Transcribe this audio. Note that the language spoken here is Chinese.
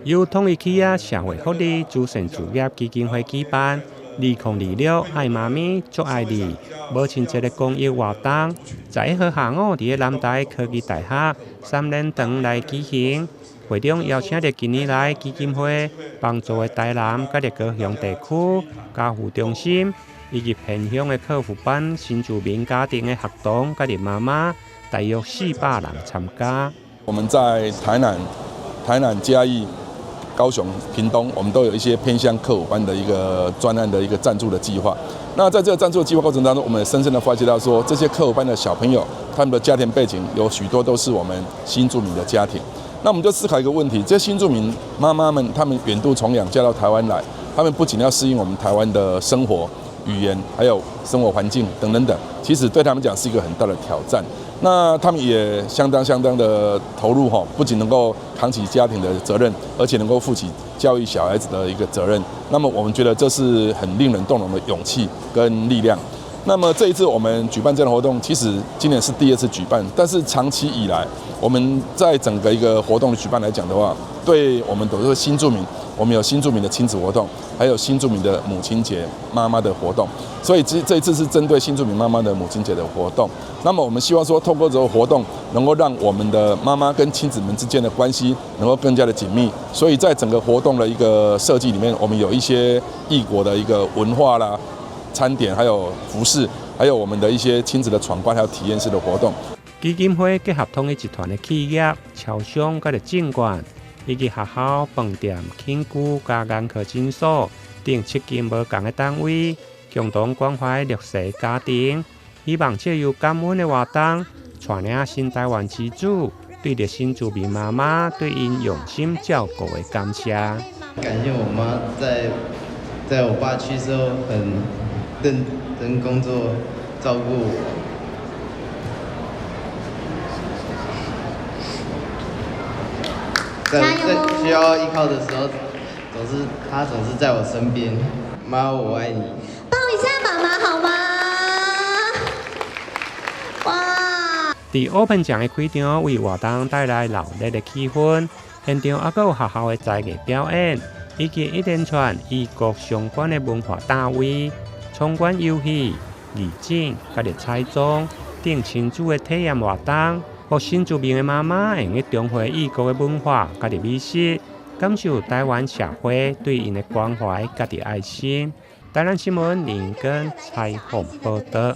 由統一企業社會福利慈善事業基金會舉辦2026愛媽咪祝愛你母親節的公益活動，在1號下午在南台科技大學3連堂來舉行。會中邀請了近年來基金會幫助的台南甲各鄉地區家扶中心以及偏鄉的客戶班新住民家庭的學童甲媽媽，大約400人參加。我們在台南、嘉義、高雄、屏東，我們都有一些偏鄉客戶班的一個專案的一個贊助的計劃。那在這個贊助的計劃過程當中，我們也深深的發覺到說，這些客戶班的小朋友，他們的家庭背景有許多都是我們新住民的家庭。那我們就思考一個問題：這些新住民媽媽們，他們遠渡重洋嫁到台灣來，他們不僅要適應我們台灣的生活、語言，還有生活環境等等等，其實對他們講是一個很大的挑戰。那他們也相當的投入哈，不僅能夠扛起家庭的責任，而且能夠負起教育小孩子的一個責任。那麼我們覺得這是很令人動容的勇氣跟力量。那麼這一次我們舉辦這樣的活動，其實今年是第2次舉辦，但是長期以來，我們在整個一個活動的舉辦來講的話，對我們都是新住民，我們有新住民的親子活動，還有新住民的母親節媽媽的活動，所以這一次是針對新住民媽媽的母親節的活動。那麼我們希望說，透過這個活動，能夠讓我們的媽媽跟親子們之間的關係能夠更加的緊密。所以在整個活動的一個設計裡面，我們有一些異國的一個文化啦、餐點，還有服飾，還有我們的一些親子的闖關，還有體驗式的活動。基金會結合統一集團的企業、超商、甲證券，以及學校、飯店、寢具、加眼科診所等7間無同的單位，共同關懷弱勢家庭，希望借由感恩的活動，帶領新台灣之主對着新住民媽媽對因用心照顧的感謝。感謝我媽在我爸去世後很認真工作，照顧我。在需要依靠的時候，他總是在我身邊。媽，我愛你。抱一下媽媽好嗎？哇！在 Open 獎的開場為活動帶來熱烈的氣氛，現場還有學校的才藝表演，以及一連串異國相關的文化大會、闖關遊戲、義診、甲彩妝等親子的體驗活動。讓新住民的媽媽用重回異國的文化、家己美食，感受台灣社會對因的關懷、家己愛心。台南新聞林根採訪報道。